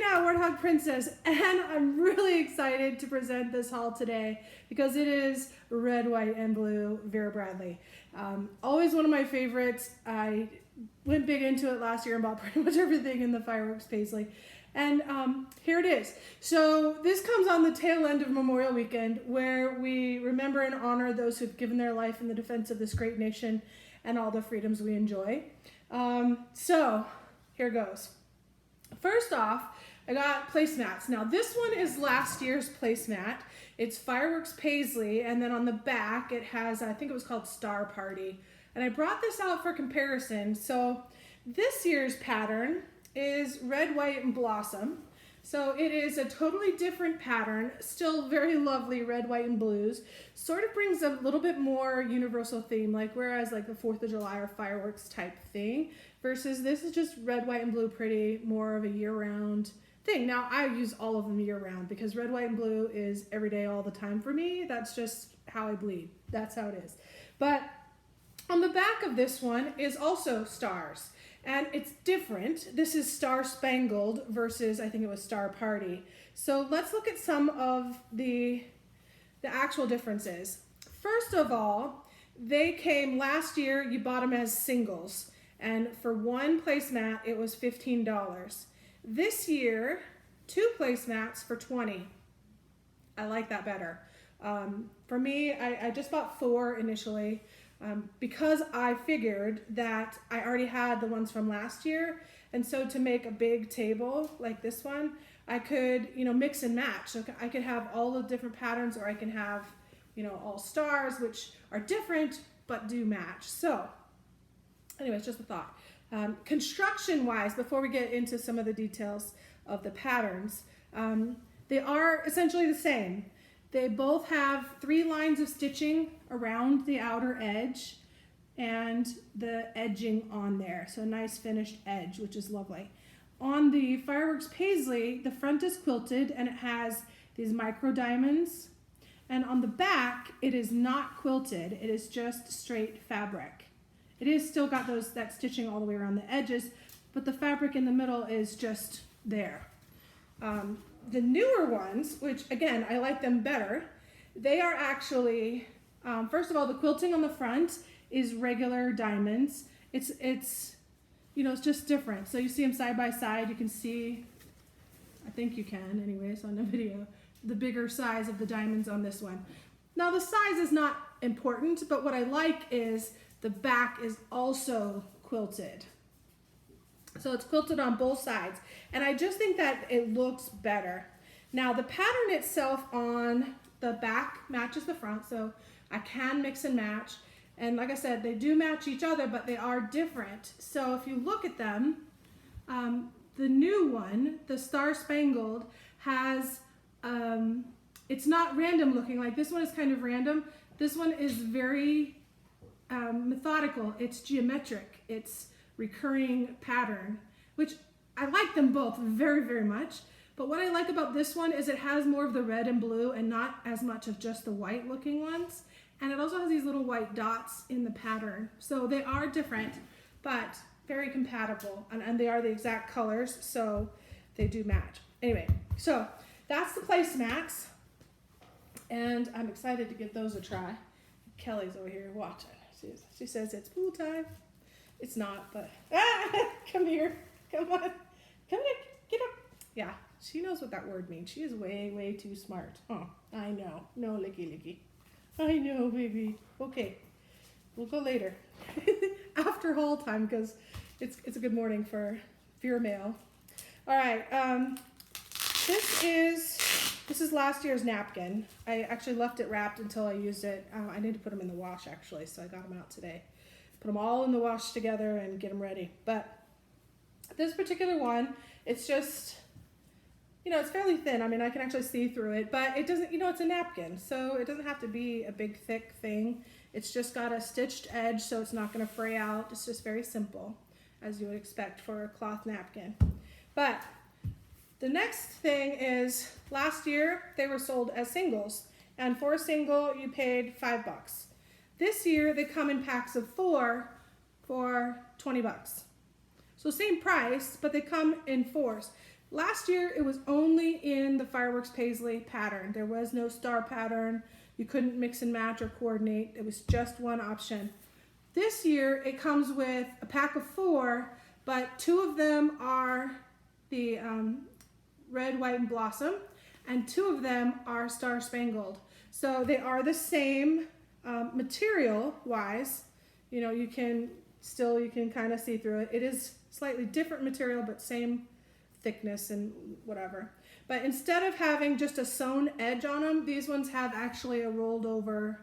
Tina, Warthog Princess, and I'm really excited to present this haul today because it is red, white, and blue Vera Bradley. Always one of my favorites. I went big into it last year and bought pretty much everything in the fireworks paisley. And here it is. So this comes on the tail end of Memorial Weekend, where we remember and honor those who've given their life in the defense of this great nation and all the freedoms we enjoy. So here goes. First off, I got placemats. Now this one is last year's placemat. It's fireworks paisley, and then on the back it has, I think it was called Star Party. And I brought this out for comparison. So this year's pattern is red, white, and blossom. So it is a totally different pattern, still very lovely red, white, and blues. Sort of brings a little bit more universal theme, like whereas like the 4th of July or fireworks type thing, versus this is just red, white, and blue pretty, more of a year-round thing. Now I use all of them year-round because red, white, and blue is every day, all the time for me. That's just how I bleed. That's how it is. But on the back of this one is also stars. And it's different. This is Star Spangled versus I think it was Star Party. So let's look at some of the actual differences. First of all, they came last year, you bought them as singles. And for one placemat, it was $15. This year, 2 placemats for $20. I like that better. For me, I just bought 4 initially. Because I figured that I already had the ones from last year, and so to make a big table like this one, I could, mix and match. So I could have all the different patterns, or I can have, all stars, which are different but do match. So, anyways, just a thought. Construction-wise, before we get into some of the details of the patterns, they are essentially the same. They both have 3 lines of stitching around the outer edge and the edging on there. So a nice finished edge, which is lovely. On the fireworks paisley, the front is quilted and it has these micro diamonds. And on the back, it is not quilted. It is just straight fabric. It is still got that stitching all the way around the edges, but the fabric in the middle is just there. The newer ones, which again, I like them better, they are actually, first of all, the quilting on the front is regular diamonds. It's just different. So you see them side by side. You can see, I think you can anyways on the video, the bigger size of the diamonds on this one. Now the size is not important, but what I like is the back is also quilted. So it's quilted on both sides. And I just think that it looks better. Now the pattern itself on the back matches the front, so I can mix and match. And like I said, they do match each other, but they are different. So if you look at them, the new one, the Star Spangled, has, it's not random looking. Like this one is kind of random. This one is very methodical. It's geometric. It's recurring pattern, which I like them both very, very much. But what I like about this one is it has more of the red and blue and not as much of just the white looking ones. And it also has these little white dots in the pattern. So they are different, but very compatible. And they are the exact colors, so they do match. Anyway, so that's the placemats. And I'm excited to give those a try. Kelly's over here watching. She says it's pool time. It's not, but come here. Come on. Come here. Get up. Yeah, she knows what that word means. She is way, way too smart. Oh, I know. No, licky. I know, baby. Okay, we'll go later. After haul time, because it's a good morning for Vera mail. All right, this is last year's napkin. I actually left it wrapped until I used it. I need to put them in the wash, actually, so I got them out today. Put them all in the wash together and get them ready. But this particular one, it's just, it's fairly thin. I mean, I can actually see through it, but it doesn't, it's a napkin, so it doesn't have to be a big, thick thing. It's just got a stitched edge, so it's not going to fray out. It's just very simple, as you would expect for a cloth napkin. But the next thing is, last year, they were sold as singles, and for a single, you paid $5. This year, they come in packs of 4 for $20. So same price, but they come in 4s. Last year, it was only in the Fireworks Paisley pattern. There was no star pattern. You couldn't mix and match or coordinate. It was just one option. This year, it comes with a pack of 4, but 2 of them are the red, white, and blossom, and 2 of them are Star Spangled. So they are the same material-wise. You know, you can kind of see through it. It is slightly different material, but same thickness and whatever. But instead of having just a sewn edge on them, these ones have actually a rolled over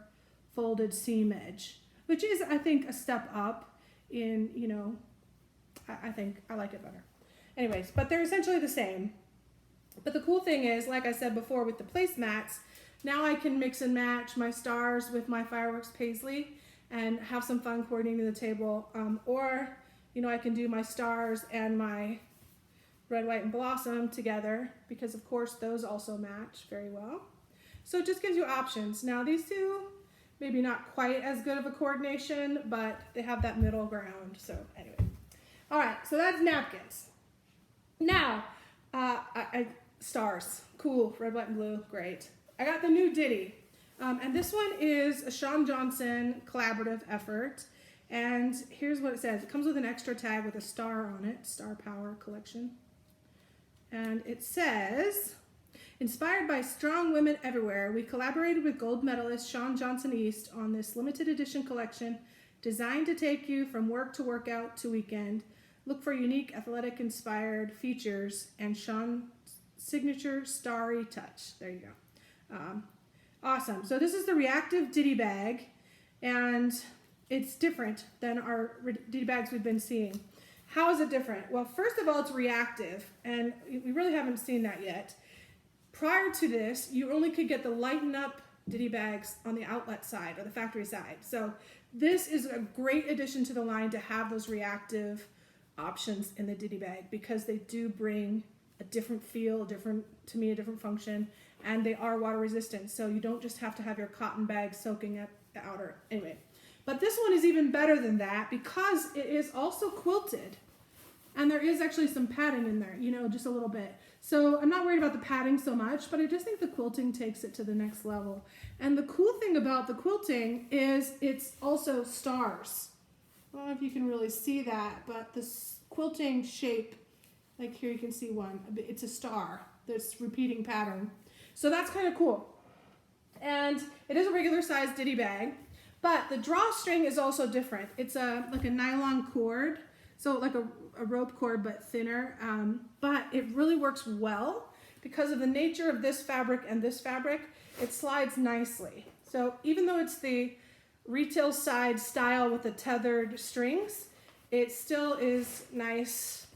folded seam edge, which is, I think, a step up in, you know, I think I like it better. Anyways, but they're essentially the same. But the cool thing is, like I said before with the placemats, now I can mix and match my stars with my Fireworks Paisley and have some fun coordinating the table. Or, you know, I can do my stars and my red, white, and blossom together, because of course those also match very well. So it just gives you options. Now these two, maybe not quite as good of a coordination, but they have that middle ground. So anyway, all right, so that's napkins. Now, stars, cool, red, white, and blue, great. I got the new Ditty, and this one is a Shawn Johnson collaborative effort. And here's what it says. It comes with an extra tag with a star on it, Star Power Collection. And it says, inspired by strong women everywhere, we collaborated with gold medalist Shawn Johnson East on this limited edition collection designed to take you from work to workout to weekend. Look for unique athletic inspired features and Shawn's signature starry touch. There you go. Awesome. So this is the Reactive Ditty bag, and it's different than our Ditty bags we've been seeing. How is it different? Well, first of all, it's reactive, and we really haven't seen that yet. Prior to this, you only could get the lighten up Ditty bags on the outlet side or the factory side. So this is a great addition to the line to have those reactive options in the Ditty bag, because they do bring a different feel, a different function, and they are water resistant. So you don't just have to have your cotton bag soaking up the outer. Anyway. But this one is even better than that because it is also quilted, and there is actually some padding in there, you know, just a little bit. So I'm not worried about the padding so much, but I just think the quilting takes it to the next level. And the cool thing about the quilting is it's also stars. I don't know if you can really see that, but this quilting shape, like here you can see one, it's a star, this repeating pattern. So that's kind of cool. And it is a regular size Ditty bag. But the drawstring is also different. It's like a nylon cord, so like a rope cord but thinner. But it really works well because of the nature of this fabric and this fabric. It slides nicely. So even though it's the retail side style with the tethered strings, it still is nice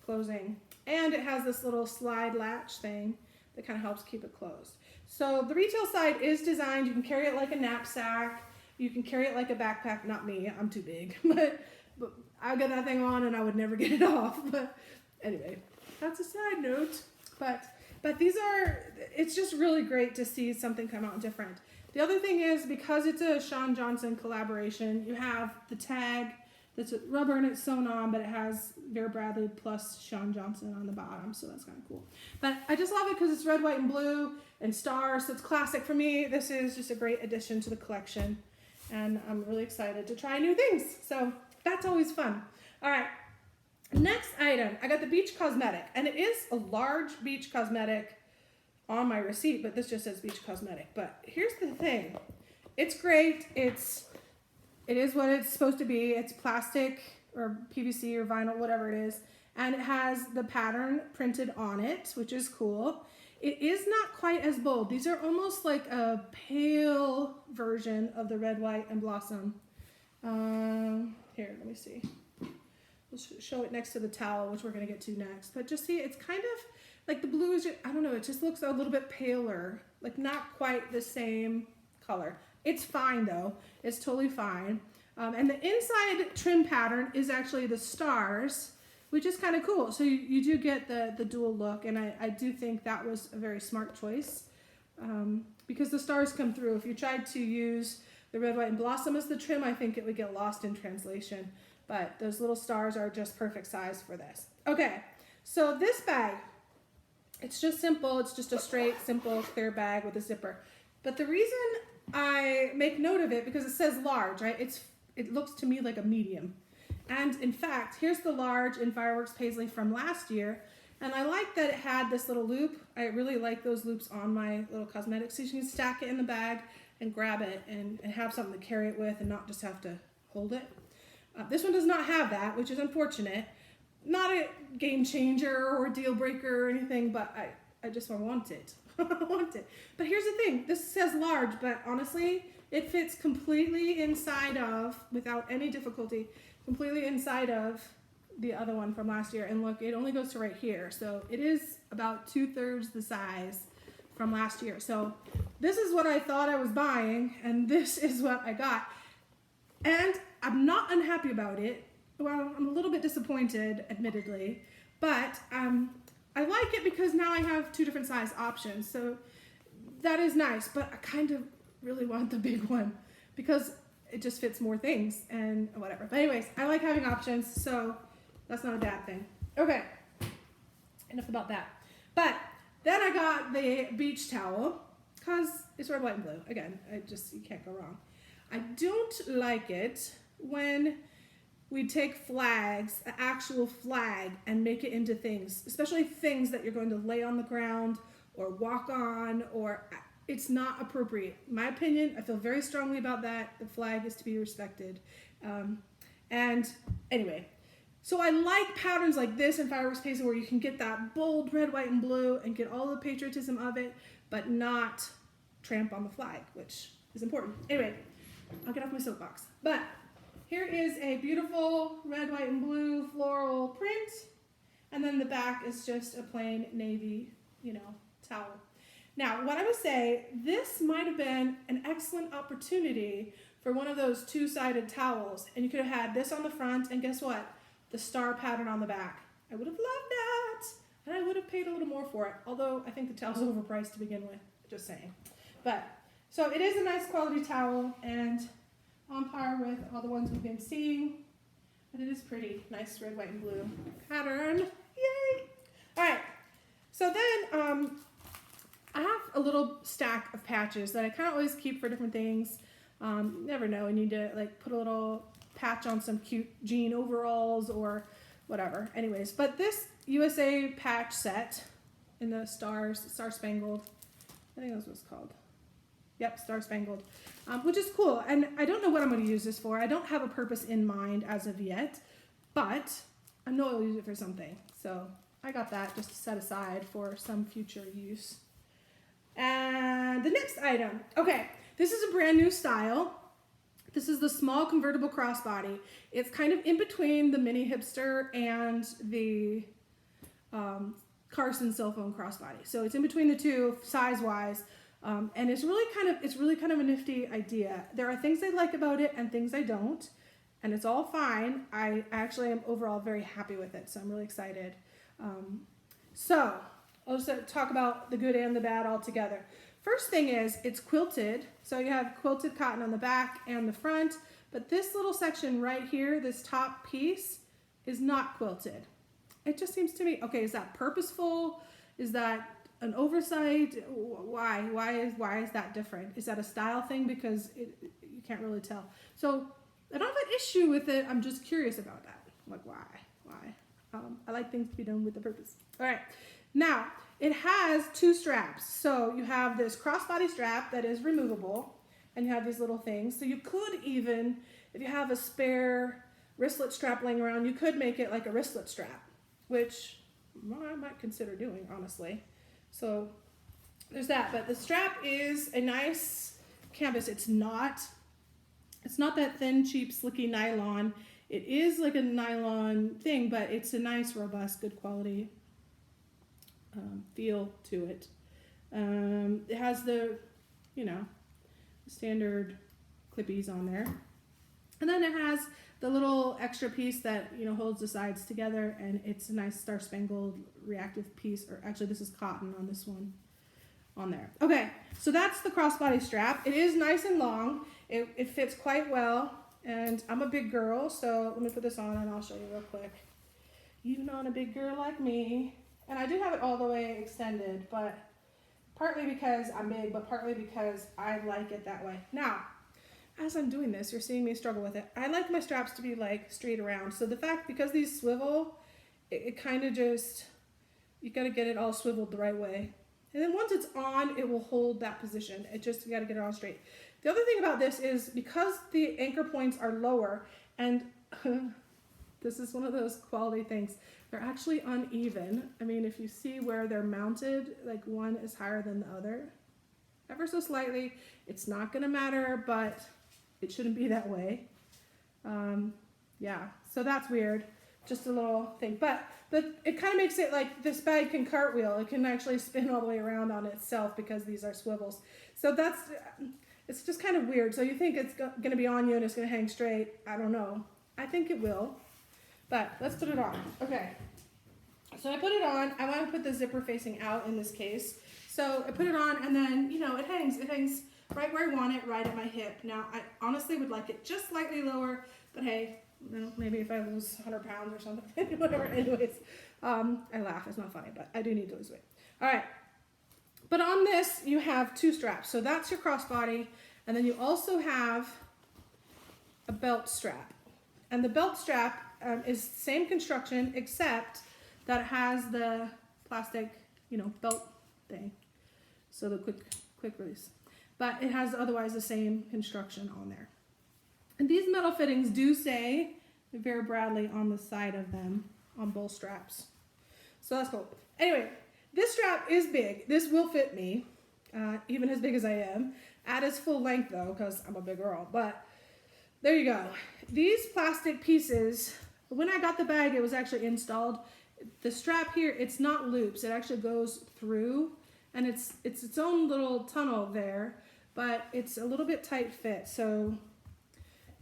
closing. And it has this little slide latch thing that kind of helps keep it closed. So the retail side is designed, you can carry it like a knapsack. You can carry it like a backpack. Not me, I'm too big. But I got that thing on and I would never get it off. But anyway, that's a side note. But these are, it's just really great to see something come out different. The other thing is, because it's a Shawn Johnson collaboration, you have the tag that's rubber and it's sewn on, but it has Vera Bradley plus Shawn Johnson on the bottom. So that's kind of cool. But I just love it because it's red, white, and blue and stars. So it's classic for me. This is just a great addition to the collection. And I'm really excited to try new things. So that's always fun. All right, next item. I got the Beach Cosmetic. And it is a large Beach Cosmetic on my receipt, but this just says Beach Cosmetic. But here's the thing. It's great. It is what it's supposed to be. It's plastic or PVC or vinyl, whatever it is. And it has the pattern printed on it, which is cool. It is not quite as bold. These are almost like a pale version of the red, white, and blossom. Here, let me see. We'll show it next to the towel, which we're going to get to next. But just see, it's kind of like the blue is just, I don't know, it just looks a little bit paler. Like not quite the same color. It's fine though. It's totally fine. And the inside trim pattern is actually the stars, which is kind of cool. So you do get the dual look, and I do think that was a very smart choice because the stars come through. If you tried to use the red, white, and blossom as the trim, I think it would get lost in translation. But those little stars are just perfect size for this. Okay, so this bag, It's just simple. It's just a straight, simple, clear bag with a zipper. But the reason I make note of it, because it says large, right? It looks to me like a medium. And in fact, here's the large in Fireworks Paisley from last year. And I like that it had this little loop. I really like those loops on my little cosmetics. So you can stack it in the bag and grab it and have something to carry it with and not just have to hold it. This one does not have that, which is unfortunate. Not a game changer or a deal breaker or anything, but I just want it. I want it. But here's the thing. This says large, but honestly, it fits completely inside of, without any difficulty, completely inside of the other one from last year. And look, it only goes to right here. So it is about 2/3 the size from last year. So this is what I thought I was buying, and this is what I got. And I'm not unhappy about it. Well, I'm a little bit disappointed, admittedly, but I like it because now I have 2 different size options. So that is nice, but I kind of really want the big one because it just fits more things and whatever. But anyways, I like having options, so that's not a bad thing. Okay, enough about that. But then I got the beach towel because it's red, white, and blue. Again, you can't go wrong. I don't like it when we take flags, an actual flag, and make it into things, especially things that you're going to lay on the ground or walk on, or it's not appropriate. In my opinion, I feel very strongly about that. The flag is to be respected. And anyway, so I like patterns like this in Fireworks Paisley where you can get that bold red, white, and blue and get all the patriotism of it, but not tramp on the flag, which is important. Anyway, I'll get off my soapbox. But here is a beautiful red, white, and blue floral print. And then the back is just a plain navy, towel. Now, what I would say, this might have been an excellent opportunity for one of those 2-sided towels. And you could have had this on the front, and guess what? The star pattern on the back. I would have loved that. And I would have paid a little more for it. Although I think the towel's overpriced to begin with. Just saying. But, so it is a nice quality towel, and on par with all the ones we've been seeing. And it is pretty. Nice red, white, and blue pattern. Yay! All right. So then I have a little stack of patches that I kind of always keep for different things. You never know. I need to put a little patch on some cute jean overalls or whatever. Anyways, but this USA patch set in the Star Spangled, I think that's what it's called. Yep, Star Spangled, which is cool. And I don't know what I'm going to use this for. I don't have a purpose in mind as of yet, but I know I'll use it for something. So I got that just set aside for some future use. And the next item. Okay, this is a brand new style. This is the small convertible crossbody. It's kind of in between the mini hipster and the Carson cell phone crossbody. So it's in between the two size-wise. And it's really kind of a nifty idea. There are things I like about it and things I don't, and it's all fine. I actually am overall very happy with it, so I'm really excited. So I'll just talk about the good and the bad all together. First thing is it's quilted, so you have quilted cotton on the back and the front, but this little section right here, this top piece, is not quilted. It just seems to me, okay, is that purposeful? Is that an oversight? Why is that different? Is that a style thing? Because you can't really tell. So I don't have an issue with it. I'm just curious about that. Like why? I like things to be done with a purpose. All right. Now it has 2 straps. So you have this crossbody strap that is removable, and you have these little things. So you could even, if you have a spare wristlet strap laying around, you could make it like a wristlet strap, which I might consider doing, honestly. So there's that, but the strap is a nice canvas. It's not that thin, cheap, slicky nylon. It is like a nylon thing, but it's a nice, robust, good quality feel to it. It has the, standard clippies on there. And then it has the little extra piece that, holds the sides together, and it's a nice Star Spangled reactive piece, or actually this is cotton on this one on there. Okay, so that's the crossbody strap. It is nice and long. It fits quite well, and I'm a big girl, so let me put this on and I'll show you real quick. Even on a big girl like me, And I do have it all the way extended, but partly because I'm big, but partly because I like it that way. Now, as I'm doing this, you're seeing me struggle with it. I like my straps to be like straight around. So the fact, because these swivel, it kind of just, you got to get it all swiveled the right way. And then once it's on, it will hold that position. It just, you got to get it on straight. The other thing about this is because the anchor points are lower, and this is one of those quality things, they're actually uneven. I mean, if you see where they're mounted, like one is higher than the other, ever so slightly. It's not going to matter, but it shouldn't be that way. Yeah, so that's weird. Just a little thing. But it kind of makes it like this bag can cartwheel. It can actually spin all the way around on itself because these are swivels. So that's, it's just kind of weird. So you think it's going to be on you and it's going to hang straight. I don't know. I think it will. But let's put it on. Okay. So I put it on. I want to put the zipper facing out in this case. So I put it on and then, you know, it hangs right where I want it, right at my hip. Now, I honestly would like it just slightly lower, but hey, you know, maybe if I lose 100 pounds or something, whatever. Anyways, I laugh. It's not funny, but I do need to lose weight. All right. But on this, you have two straps. So that's your crossbody. And then you also have a belt strap. And the belt strap is same construction, except that it has the plastic, you know, belt thing. So the quick release. But it has otherwise the same construction on there. And these metal fittings do say Vera Bradley on the side of them on both straps. So that's cool. Anyway, this strap is big. This will fit me, even as big as I am. At its full length though, because I'm a big girl. But there you go. These plastic pieces, when I got the bag, it was actually installed. The strap here, it's not loops. It actually goes through, and it's its own little tunnel there, but it's a little bit tight fit. So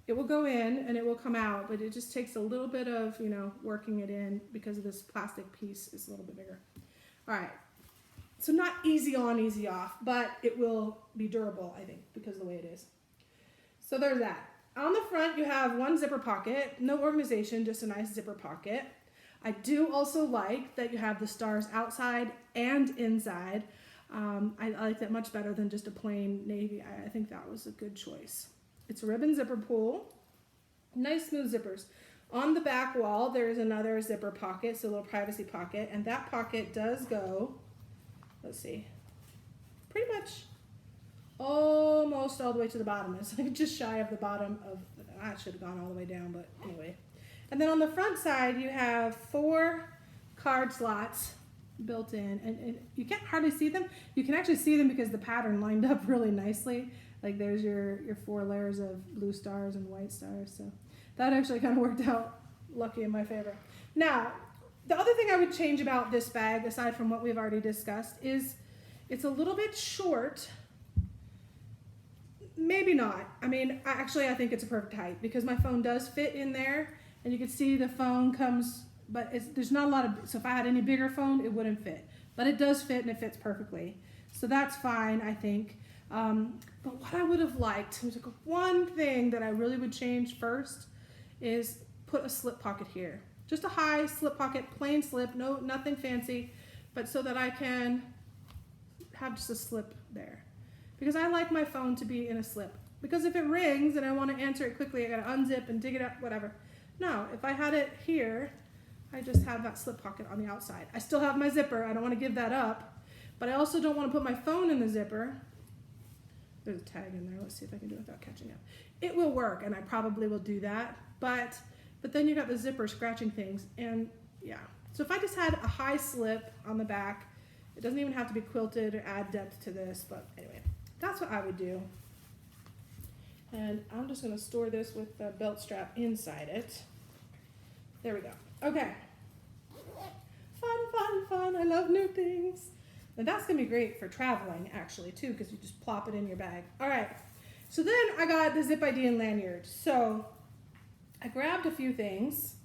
it will go in and it will come out, but it just takes a little bit of, you know, working it in because of this plastic piece is a little bit bigger. All right. So not easy on, easy off, but it will be durable, I think, because of the way it is. So there's that. On the front, you have one zipper pocket, no organization, just a nice zipper pocket. I do also like that you have the stars outside and inside. I like that much better than just a plain navy. I think that was a good choice. It's a ribbon zipper pull. Nice smooth zippers. On the back wall, there is another zipper pocket, so a little privacy pocket. And that pocket does go, let's see, pretty much almost all the way to the bottom. It's like just shy of the bottom of, I should have gone all the way down, but anyway. And then on the front side, you have 4 card slots built in. And you can't hardly see them. You can actually see them because the pattern lined up really nicely. Like there's your 4 layers of blue stars and white stars. So that actually kind of worked out lucky in my favor. Now, the other thing I would change about this bag, aside from what we've already discussed, is it's a little bit short. Maybe not. I mean, I think it's a perfect height because my phone does fit in there, and you can see the phone comes, but there's not a lot of, so if I had any bigger phone, it wouldn't fit. But it does fit, and it fits perfectly. So that's fine, I think. But what I would have liked, there's like one thing that I really would change first, is put a slip pocket here. Just a high slip pocket, plain slip, nothing fancy, but so that I can have just a slip there. Because I like my phone to be in a slip. Because if it rings and I want to answer it quickly, I gotta unzip and dig it up, whatever. No, if I had it here, I just have that slip pocket on the outside. I still have my zipper, I don't want to give that up, but I also don't want to put my phone in the zipper. There's a tag in there, let's see if I can do it without catching up. It will work, and I probably will do that, but then you got the zipper scratching things, and yeah. So if I just had a high slip on the back, it doesn't even have to be quilted or add depth to this, but anyway, that's what I would do. And I'm just going to store this with the belt strap inside it. There we go. Okay. Fun, fun, fun. I love new things. And that's going to be great for traveling, actually, too, because you just plop it in your bag. All right. So then I got the Zip ID and lanyard. So I grabbed a few things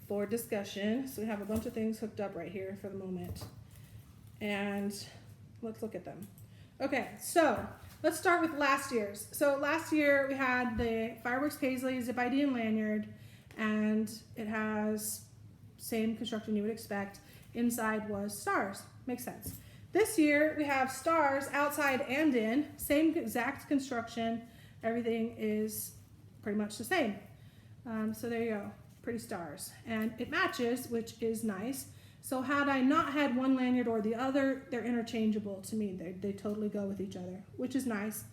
for discussion. So we have a bunch of things hooked up right here for the moment. And let's look at them. Okay, so let's start with last year's. So last year we had the Fireworks Paisley Zip ID and lanyard, and it has same construction you would expect. inside was stars. Makes sense. This year we have stars outside and in, same exact construction. Everything is pretty much the same. So there you go, pretty stars. And it matches, which is nice. So had I not had one lanyard or the other, they're interchangeable to me. They totally go with each other, which is nice.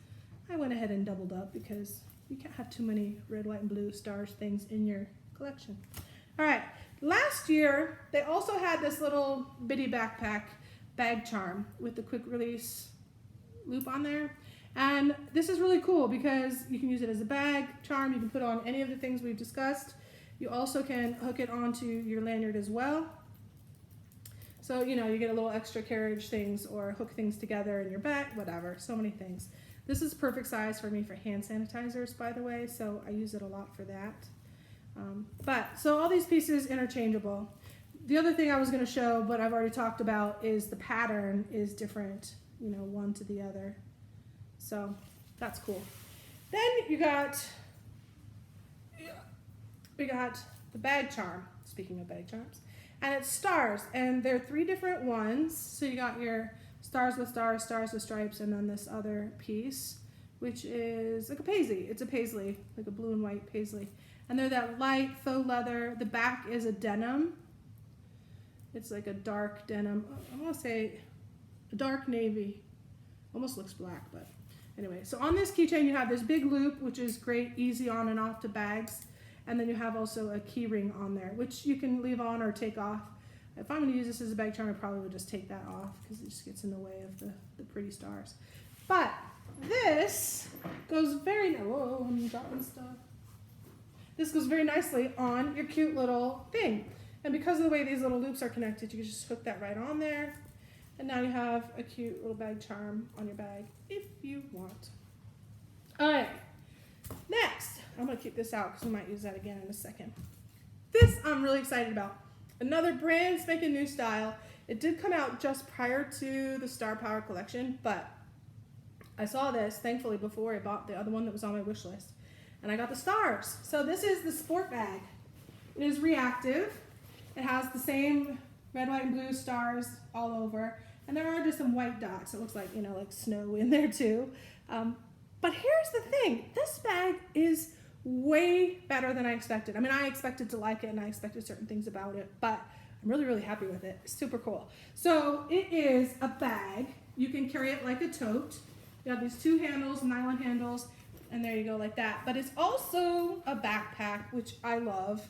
I went ahead and doubled up because you can't have too many red, white, and blue stars things in your collection. All right, last year, they also had this little bitty backpack bag charm with the quick release loop on there. And this is really cool because you can use it as a bag charm. You can put on any of the things we've discussed. You also can hook it onto your lanyard as well. So, you know, you get a little extra carriage things or hook things together in your bag, whatever, so many things. This is perfect size for me for hand sanitizers, by the way, so I use it a lot for that. So all these pieces interchangeable. The other thing I was going to show, but I've already talked about, is the pattern is different, you know, one to the other. So that's cool. Then we got the bag charm, speaking of bag charms, and it's stars, and there are 3 different ones. So you got your stars with stars, stars with stripes, and then this other piece, which is like a paisley. It's a paisley, like a blue and white paisley. And they're that light faux leather. The back is a denim. It's like a dark denim. I want to say a dark navy. Almost looks black, but anyway. So on this keychain, you have this big loop, which is great, easy on and off to bags. And then you have also a key ring on there, which you can leave on or take off. If I'm going to use this as a bag charm, I probably would just take that off because it just gets in the way of the pretty stars. But this goes very, whoa, I'm dropping stuff. This goes very nicely on your cute little thing. And because of the way these little loops are connected, you can just hook that right on there. And now you have a cute little bag charm on your bag if you want. All right, next, I'm going to keep this out because we might use that again in a second. This I'm really excited about. Another brand spanking new style. It did come out just prior to the Star Power collection, but I saw this, thankfully, before I bought the other one that was on my wish list. And I got the stars. So this is the sport bag. It is reactive. It has the same red, white, and blue stars all over. And there are just some white dots. It looks like, you know, like snow in there too. But here's the thing. This bag is way better than I expected. I mean, I expected to like it and I expected certain things about it, but I'm really, really happy with it. It's super cool. So it is a bag. You can carry it like a tote. You have these 2 handles, nylon handles, and there you go like that. But it's also a backpack, which I love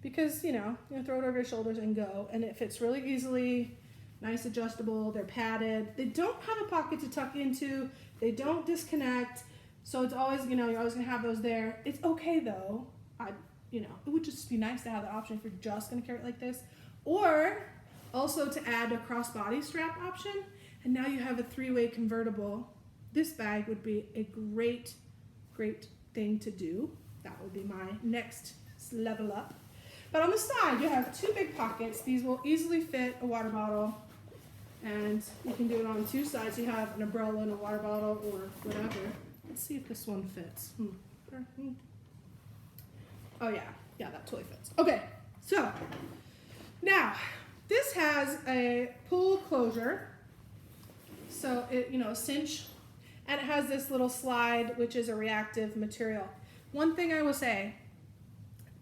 because, you know, throw it over your shoulders and go. And it fits really easily, nice adjustable. They're padded. They don't have a pocket to tuck into. They don't disconnect. So it's always, you know, you're always gonna have those there. It's okay though. You know, it would just be nice to have the option if you're just gonna carry it like this. Or also to add a crossbody strap option. And now you have a 3-way convertible. This bag would be a great, great thing to do. That would be my next level up. But on the side, you have 2 big pockets. These will easily fit a water bottle. And you can do it on 2 sides. You have an umbrella and a water bottle or whatever. Let's see if this one fits. Oh yeah, that totally fits. Okay, so now this has a pull closure. So it, you know, cinch, and it has this little slide, which is a reactive material. One thing I will say,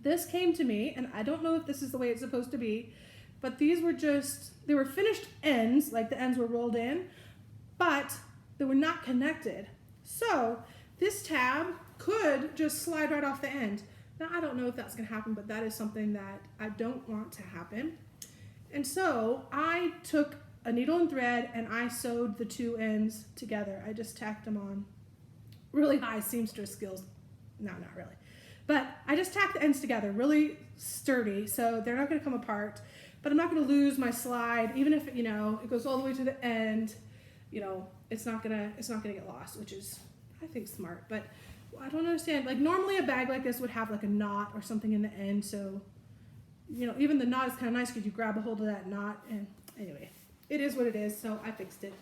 this came to me, and I don't know if this is the way it's supposed to be, but these were they were finished ends, like the ends were rolled in, but they were not connected. So this tab could just slide right off the end. Now, I don't know if that's going to happen, but that is something that I don't want to happen. And so I took a needle and thread and I sewed the 2 ends together. I just tacked them on. Really high seamstress skills. No, not really. But I just tacked the ends together, really sturdy, so they're not going to come apart. But I'm not going to lose my slide, even if, you know, it goes all the way to the end. You know, it's not gonna get lost, which is, I think, smart. But I don't understand. Like, normally a bag like this would have like a knot or something in the end. So, you know, even the knot is kind of nice because you grab a hold of that knot. And anyway, it is what it is. So I fixed it.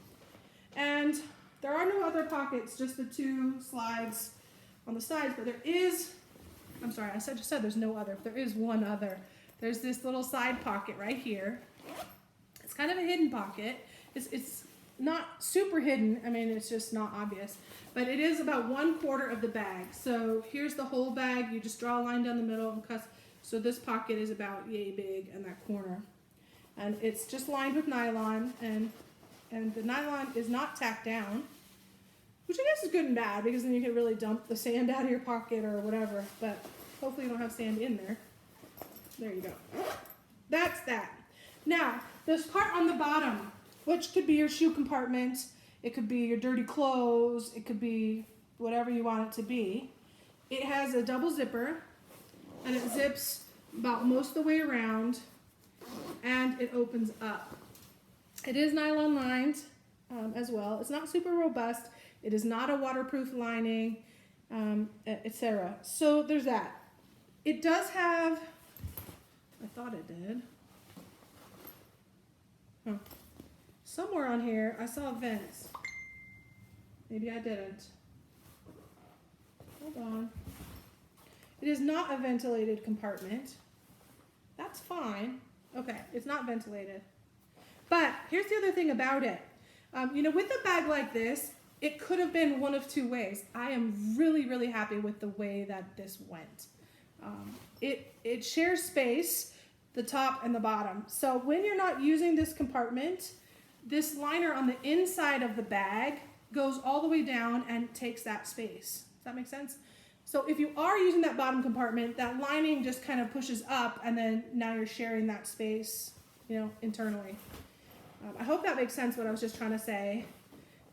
And there are no other pockets, just the 2 slides on the sides. But there is, I'm sorry, I just said there's no other. There is one other. There's this little side pocket right here. kind of a hidden pocket. It's not super hidden. I mean, it's just not obvious. But it is about 1/4 of the bag. So here's the whole bag. You just draw a line down the middle and cut. So this pocket is about yay big in that corner. And it's just lined with nylon. And the nylon is not tacked down, which I guess is good and bad because then you can really dump the sand out of your pocket or whatever. But hopefully you don't have sand in there. There you go. That's that. Now, this part on the bottom, which could be your shoe compartment, it could be your dirty clothes, it could be whatever you want it to be. It has a double zipper, and it zips about most of the way around, and it opens up. It is nylon lined as well. It's not super robust. It is not a waterproof lining, etc. So there's that. It does have, I thought it did. Huh. Somewhere on here, I saw vents. Maybe I didn't. Hold on. It is not a ventilated compartment. That's fine. Okay, it's not ventilated. But here's the other thing about it. With a bag like this, it could have been one of two ways. I am really, really happy with the way that this went. It shares space, the top and the bottom. So when you're not using this compartment, this liner on the inside of the bag goes all the way down and takes that space. Does that make sense? So if you are using that bottom compartment, that lining just kind of pushes up and then now you're sharing that space, internally. I hope that makes sense what I was just trying to say.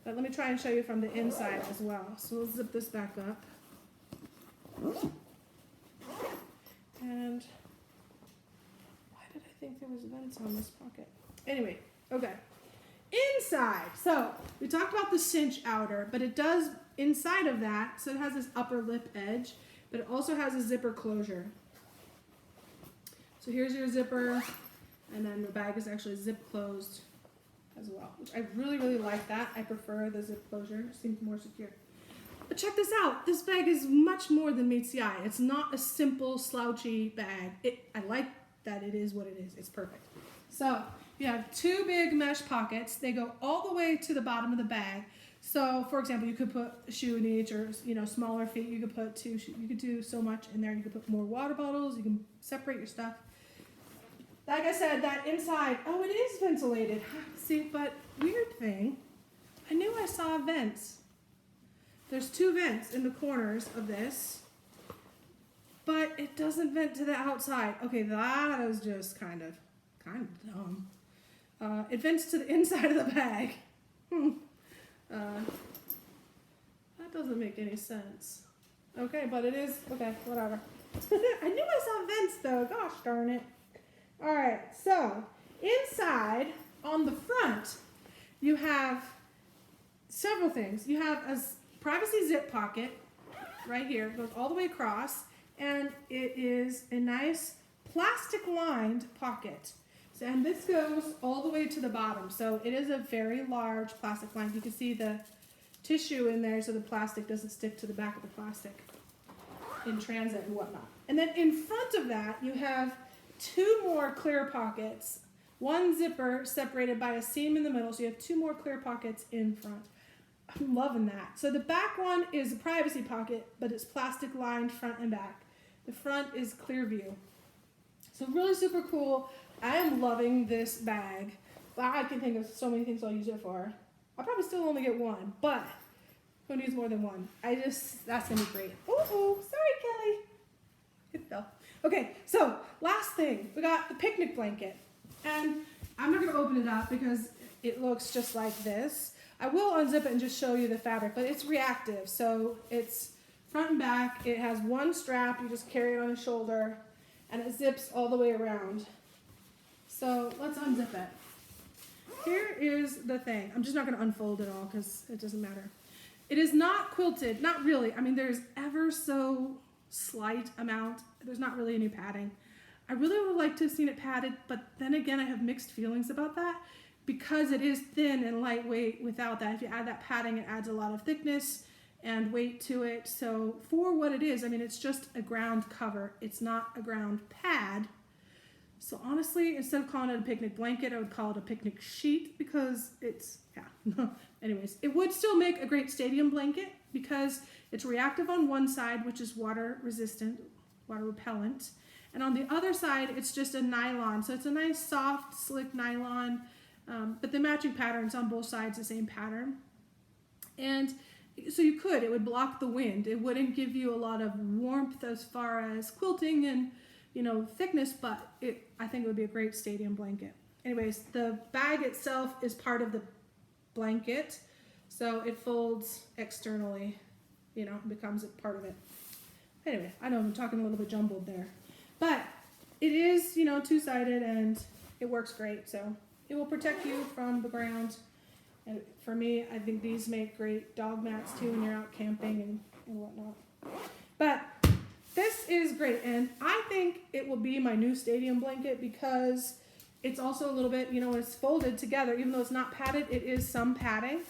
But let me try and show you from the inside as well. So we'll zip this back up. And why did I think there was vents on this pocket? Anyway, okay. Inside. So we talked about the cinch outer, but it does inside of that. So it has this upper lip edge, but it also has a zipper closure. So here's your zipper, and then the bag is actually zip closed as well, which I really, really like that. I prefer the zip closure. It seems more secure. But check this out. This bag is much more than meets the eye. It's not a simple slouchy bag. I like that it is what it is. It's perfect. So you have two big mesh pockets. They go all the way to the bottom of the bag. So, for example, you could put a shoe in each, or smaller feet. You could put two. You could do so much in there. You could put more water bottles. You can separate your stuff. Like I said, that inside. Oh, it is ventilated. See, but weird thing. I knew I saw vents. There's two vents in the corners of this, but it doesn't vent to the outside. Okay, that is just kind of dumb. It vents to the inside of the bag. That doesn't make any sense. Okay, but it is, okay, whatever. I knew I saw vents though, gosh darn it. All right, so inside on the front, you have several things. You have a privacy zip pocket right here. It goes all the way across, and it is a nice plastic-lined pocket. So, and this goes all the way to the bottom. So it is a very large plastic line. You can see the tissue in there so the plastic doesn't stick to the back of the plastic in transit and whatnot. And then in front of that, you have two more clear pockets. One zipper separated by a seam in the middle, so you have two more clear pockets in front. I'm loving that. So the back one is a privacy pocket, but it's plastic lined front and back. The front is clear view. So really super cool. I am loving this bag. I can think of so many things I'll use it for. I'll probably still only get one, but who needs more than one? That's gonna be great. Oh, sorry, Kelly. It fell. Okay, so last thing, we got the picnic blanket. And I'm not gonna open it up because it looks just like this. I will unzip it and just show you the fabric, but it's reactive. So it's front and back. It has one strap. You just carry it on your shoulder, and it zips all the way around. So let's unzip it. Here is the thing. I'm just not going to unfold it all because it doesn't matter. It is not quilted. Not really. I mean, there's ever so slight amount. There's not really any padding. I really would like to have seen it padded, but then again, I have mixed feelings about that because it is thin and lightweight without that. If you add that padding, it adds a lot of thickness and weight to it. So for what it is, I mean, it's just a ground cover. It's not a ground pad. So honestly, instead of calling it a picnic blanket, I would call it a picnic sheet because it's, yeah. Anyways, it would still make a great stadium blanket because it's reactive on one side, which is water resistant, water repellent. And on the other side, it's just a nylon. So it's a nice, soft, slick nylon, but the matching pattern's on both sides, the same pattern. And so it would block the wind. It wouldn't give you a lot of warmth as far as quilting and, thickness, but I think it would be a great stadium blanket. Anyways, the bag itself is part of the blanket, so it folds externally, becomes a part of it. Anyway, I know I'm talking a little bit jumbled there, but it is, two-sided and it works great. So it will protect you from the ground. And for me, I think these make great dog mats too when you're out camping and whatnot. But this is great, and I think it will be my new stadium blanket because it's also a little bit, it's folded together. Even though it's not padded, it is some padding.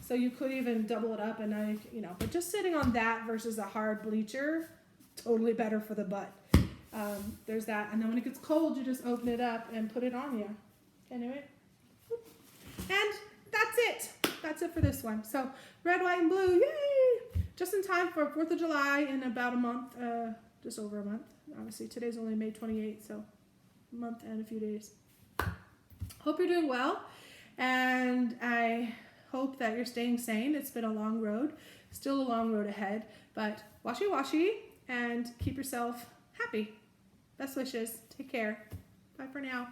So you could even double it up, and but just sitting on that versus a hard bleacher, totally better for the butt. There's that, and then when it gets cold, you just open it up and put it on you. Anyway, and that's it for this one. So red, white, and blue, yay! Just in time for 4th of July in about a month, just over a month. Obviously, today's only May 28th, so a month and a few days. Hope you're doing well, and I hope that you're staying sane. It's been a long road, still a long road ahead, but washi, and keep yourself happy. Best wishes. Take care. Bye for now.